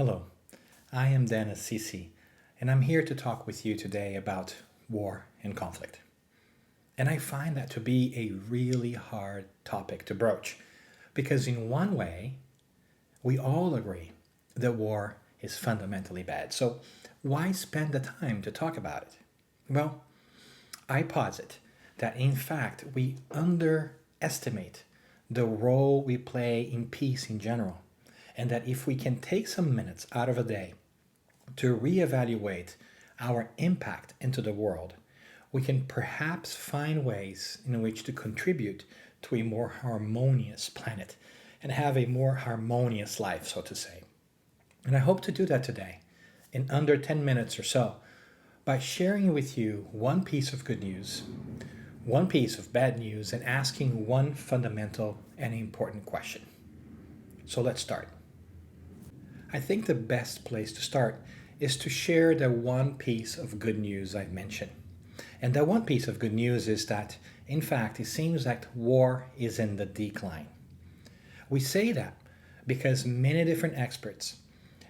Hello, I am Dan Assisi, and I'm here to talk with you today about war and conflict. And I find that to be a really hard topic to broach because, in one way, we all agree that war is fundamentally bad. So, why spend the time to talk about it? Well, I posit that in fact we underestimate the role we play in peace in general, and that if we can take some minutes out of a day to reevaluate our impact into the world, we can perhaps find ways in which to contribute to a more harmonious planet and have a more harmonious life, so to say. And I hope to do that today in under 10 minutes or so by sharing with you one piece of good news, one piece of bad news, and asking one fundamental and important question. So let's start. I think the best place to start is to share the one piece of good news I've mentioned. And that one piece of good news is that, in fact, it seems that war is in the decline. We say that because many different experts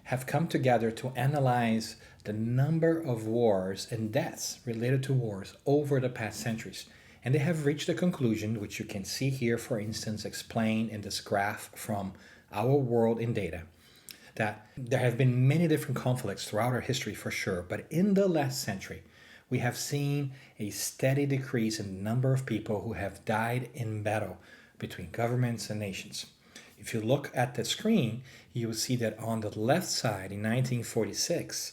have come together to analyze the number of wars and deaths related to wars over the past centuries. And they have reached a conclusion, which you can see here, for instance, explained in this graph from Our World in Data, that there have been many different conflicts throughout our history for sure, but in the last century, we have seen a steady decrease in the number of people who have died in battle between governments and nations. If you look at the screen, you will see that on the left side in 1946,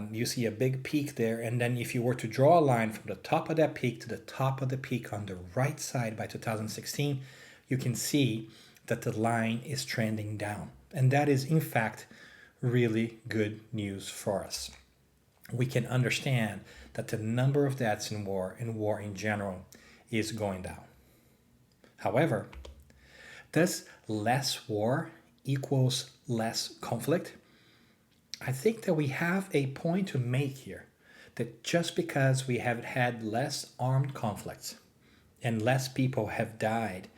you see a big peak there. And then if you were to draw a line from the top of that peak to the top of the peak on the right side by 2016, you can see that the line is trending down. And that is, in fact, really good news for us. We can understand that the number of deaths in war and war in general is going down. However, does less war equals less conflict? I think that we have a point to make here, that just because we have had less armed conflicts and less people have died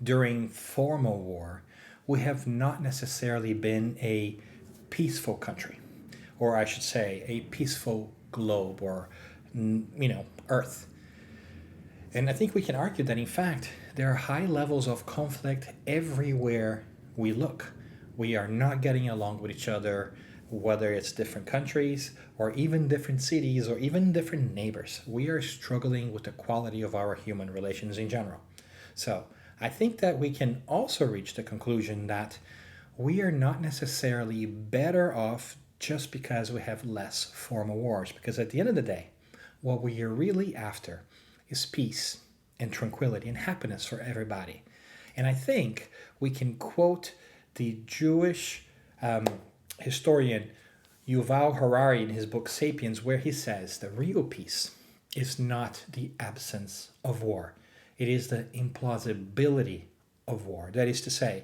during formal war, we have not necessarily been a peaceful country, or I should say a peaceful globe, or Earth. And I think we can argue that in fact there are high levels of conflict everywhere we look. We are not getting along with each other, whether it's different countries or even different cities or even different neighbors. We are struggling with the quality of our human relations in general. So I think that we can also reach the conclusion that we are not necessarily better off just because we have less formal wars. Because at the end of the day, what we are really after is peace and tranquility and happiness for everybody. And I think we can quote the Jewish historian Yuval Harari in his book Sapiens, where he says the real peace is not the absence of war. It is the implausibility of war. That is to say,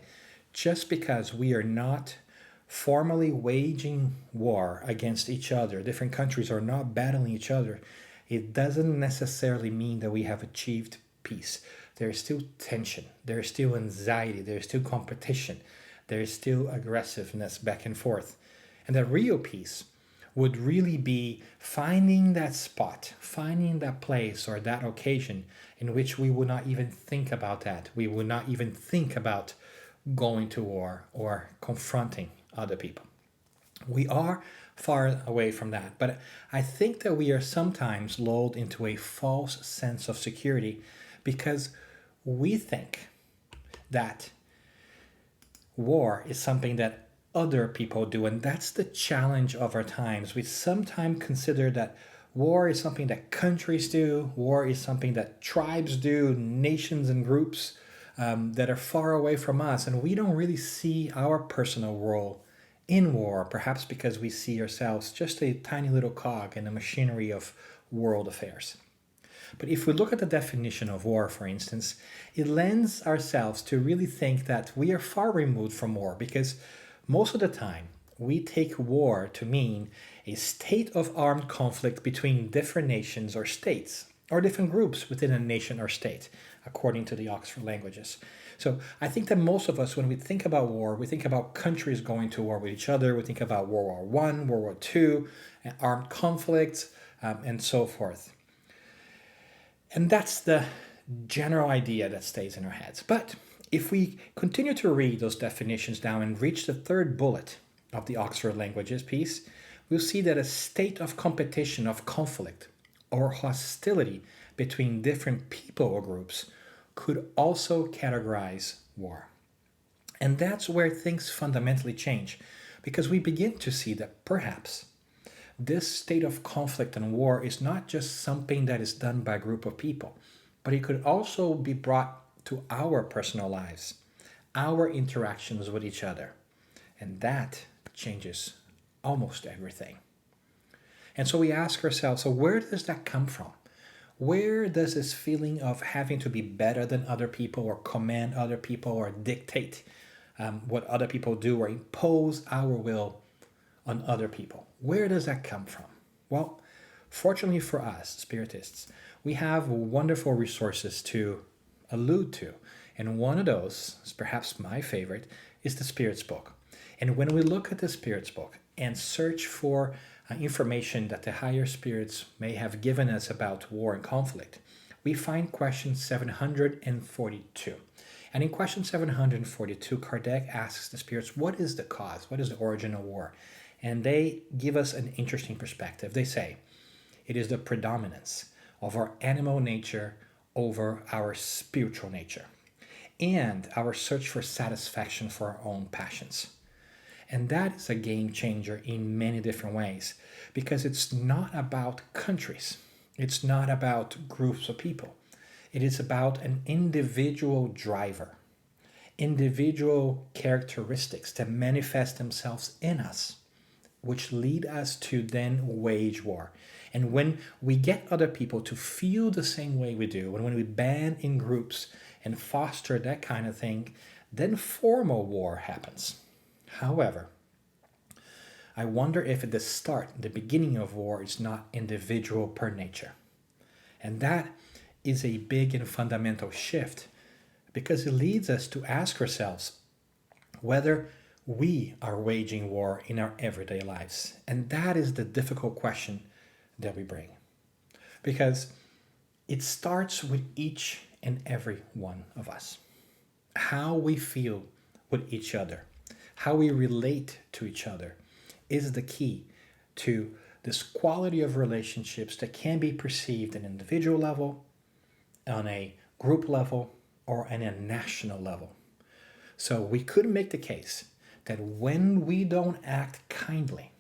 just because we are not formally waging war against each other, different countries are not battling each other, it doesn't necessarily mean that we have achieved peace. There is still tension, there is still anxiety, there is still competition, there is still aggressiveness back and forth. And the real peace would really be finding that spot, finding that place or that occasion in which we would not even think about that. We would not even think about going to war or confronting other people. We are far away from that, but I think that we are sometimes lulled into a false sense of security because we think that war is something that other people do, and that's the challenge of our times. We sometimes consider that war is something that countries do, war is something that tribes do, nations and groups that are far away from us, and we don't really see our personal role in war, perhaps because we see ourselves just a tiny little cog in the machinery of world affairs. But if we look at the definition of war, for instance, it lends ourselves to really think that we are far removed from war, because most of the time we take war to mean a state of armed conflict between different nations or states. or different groups within a nation or state, according to the Oxford Languages. So I think that most of us, when we think about war, we think about countries going to war with each other. We think about World War One, World War Two, armed conflicts, and so forth. And that's the general idea that stays in our heads. But if we continue to read those definitions down and reach the third bullet of the Oxford Languages piece, we'll see that a state of competition, of conflict, or hostility between different people or groups could also categorize war. And that's where things fundamentally change, because we begin to see that perhaps this state of conflict and war is not just something that is done by a group of people, but it could also be brought to our personal lives, our interactions with each other. And that changes almost everything. And so we ask ourselves, so where does that come from? Where does this feeling of having to be better than other people or command other people or dictate what other people do or impose our will on other people, where does that come from? Well, fortunately for us, Spiritists, we have wonderful resources to allude to. And one of those, is perhaps my favorite, is the Spirit's Book. And when we look at the Spirit's Book and search for information that the higher spirits may have given us about war and conflict, we find question 742. And in question 742, Kardec asks the spirits, what is the cause? What is the origin of war? And they give us an interesting perspective. They say, it is the predominance of our animal nature over our spiritual nature, and our search for satisfaction for our own passions. And that is a game changer in many different ways, because it's not about countries. It's not about groups of people. It is about an individual driver, individual characteristics that manifest themselves in us, which lead us to then wage war. And when we get other people to feel the same way we do, and when we band in groups and foster that kind of thing, then formal war happens. However, I wonder if at the start, the beginning of war, is not individual per nature. And that is a big and fundamental shift, because it leads us to ask ourselves whether we are waging war in our everyday lives. And that is the difficult question that we bring. Because it starts with each and every one of us. How we feel with each other, how we relate to each other, is the key to this quality of relationships that can be perceived at an individual level, on a group level, or on a national level. So we could make the case that when we don't act kindly,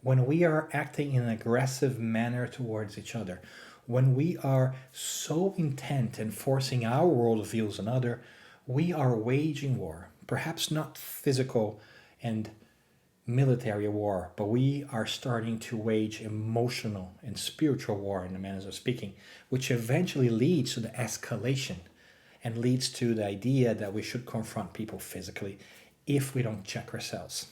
when we are acting in an aggressive manner towards each other, when we are so intent in forcing our worldviews on others, we are waging war. Perhaps not physical and military war, but we are starting to wage emotional and spiritual war, in the manner of speaking, which eventually leads to the escalation and leads to the idea that we should confront people physically if we don't check ourselves.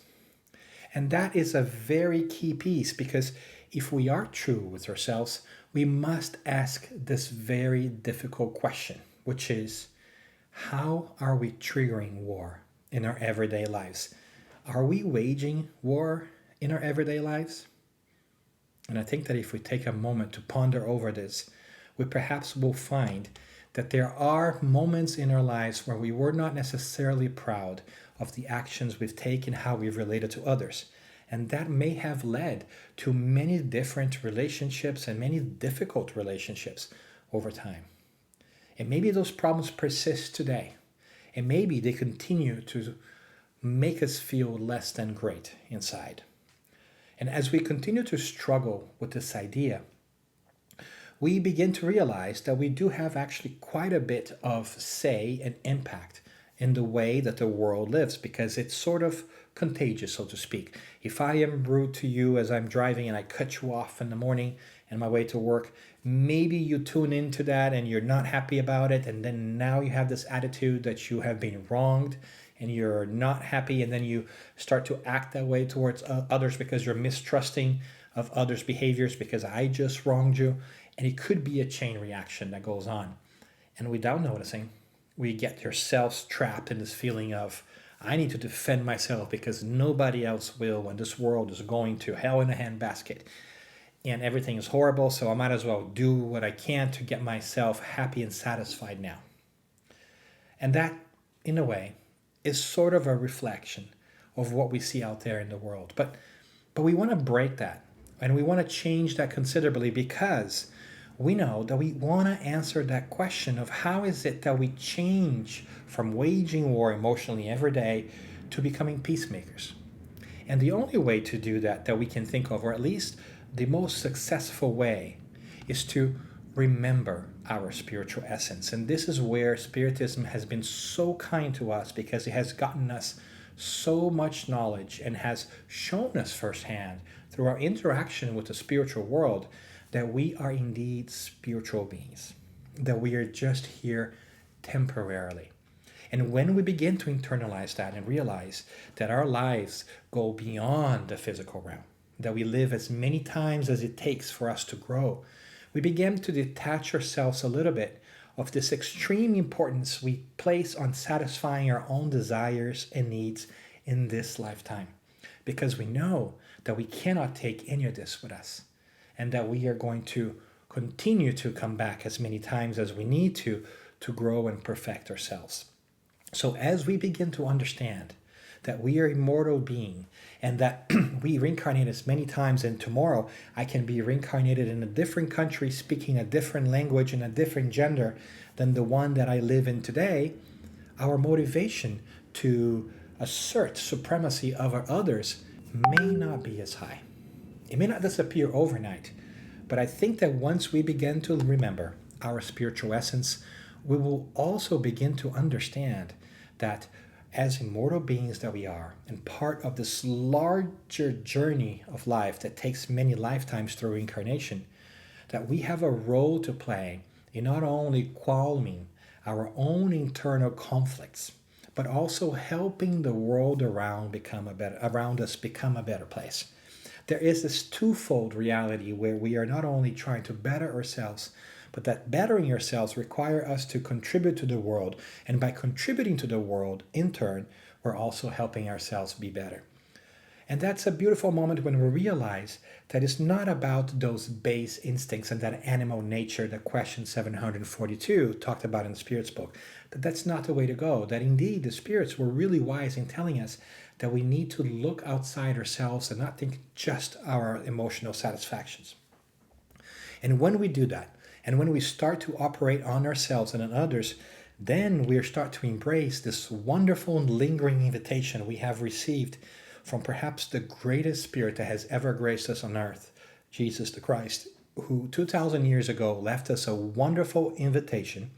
And that is a very key piece, because if we are true with ourselves, we must ask this very difficult question, which is, how are we triggering war in our everyday lives? Are we waging war in our everyday lives? And I think that if we take a moment to ponder over this, we perhaps will find that there are moments in our lives where we were not necessarily proud of the actions we've taken, how we've related to others. And that may have led to many different relationships and many difficult relationships over time. And maybe those problems persist today. And maybe they continue to make us feel less than great inside. And as we continue to struggle with this idea, we begin to realize that we do have actually quite a bit of say and impact in the way that the world lives, because it's sort of contagious, so to speak. If I am rude to you as I'm driving and I cut you off in the morning on my way to work, maybe you tune into that and you're not happy about it, and then now you have this attitude that you have been wronged and you're not happy, and then you start to act that way towards others because you're mistrusting of others' behaviors because I just wronged you. And it could be a chain reaction that goes on. And without noticing, we get ourselves trapped in this feeling of, I need to defend myself because nobody else will, when this world is going to hell in a handbasket and everything is horrible, so I might as well do what I can to get myself happy and satisfied now. And that, in a way, is sort of a reflection of what we see out there in the world. But we want to break that, and we want to change that considerably, because we know that we want to answer that question of how is it that we change from waging war emotionally every day to becoming peacemakers. And the only way to do that we can think of, or at least the most successful way, is to remember our spiritual essence. And this is where Spiritism has been so kind to us, because it has gotten us so much knowledge and has shown us firsthand through our interaction with the spiritual world that we are indeed spiritual beings, that we are just here temporarily. And when we begin to internalize that and realize that our lives go beyond the physical realm, that we live as many times as it takes for us to grow, we begin to detach ourselves a little bit of this extreme importance we place on satisfying our own desires and needs in this lifetime. Because we know that we cannot take any of this with us, and that we are going to continue to come back as many times as we need to grow and perfect ourselves. So as we begin to understand that we are immortal being, and that we reincarnate as many times, and tomorrow I can be reincarnated in a different country, speaking a different language and a different gender than the one that I live in today, our motivation to assert supremacy over others may not be as high. It may not disappear overnight, but I think that once we begin to remember our spiritual essence, we will also begin to understand that as immortal beings that we are, and part of this larger journey of life that takes many lifetimes through incarnation, that we have a role to play in not only calming our own internal conflicts, but also helping the world around us become a better place. There is this twofold reality where we are not only trying to better ourselves, but that bettering ourselves require us to contribute to the world. And by contributing to the world, in turn, we're also helping ourselves be better. And that's a beautiful moment when we realize that it's not about those base instincts and that animal nature that question 742 talked about in the Spirit's book. That's not the way to go. That indeed the Spirits were really wise in telling us that we need to look outside ourselves and not think just our emotional satisfactions. And when we do that, and when we start to operate on ourselves and on others, then we start to embrace this wonderful and lingering invitation we have received from perhaps the greatest Spirit that has ever graced us on earth, Jesus the Christ, who 2,000 years ago left us a wonderful invitation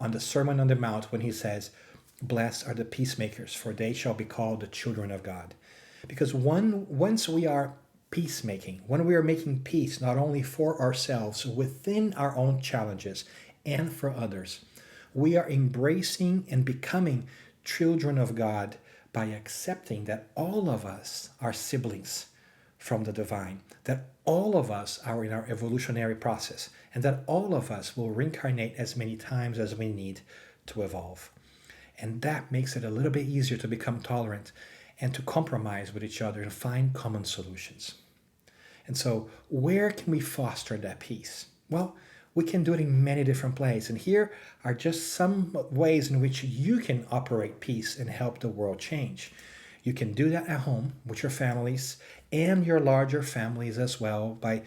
on the Sermon on the Mount when he says, "Blessed are the peacemakers, for they shall be called the children of God." Because once we are peacemaking, when we are making peace not only for ourselves within our own challenges and for others, we are embracing and becoming children of God by accepting that all of us are siblings from the divine, that all of us are in our evolutionary process, and that all of us will reincarnate as many times as we need to evolve. And that makes it a little bit easier to become tolerant and to compromise with each other and find common solutions. And so where can we foster that peace? Well, we can do it in many different ways. And here are just some ways in which you can operate peace and help the world change. You can do that at home with your families and your larger families as well by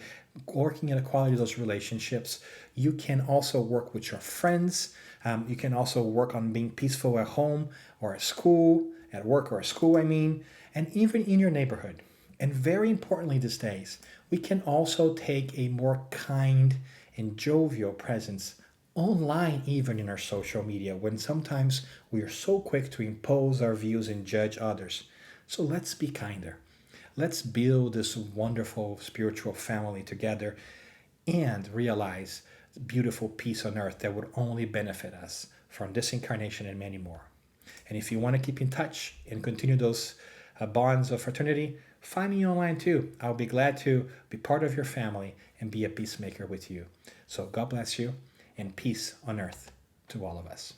working on the quality of those relationships. You can also work with your friends. You can also work on being peaceful at home or at school, at work or at school, and even in your neighborhood. And very importantly these days, we can also take a more kind and jovial presence online, even in our social media, when sometimes we are so quick to impose our views and judge others. So let's be kinder. Let's build this wonderful spiritual family together and realize the beautiful peace on earth that would only benefit us from this incarnation and many more. And if you want to keep in touch and continue those bonds of fraternity, find me online too. I'll be glad to be part of your family and be a peacemaker with you. So God bless you, and peace on earth to all of us.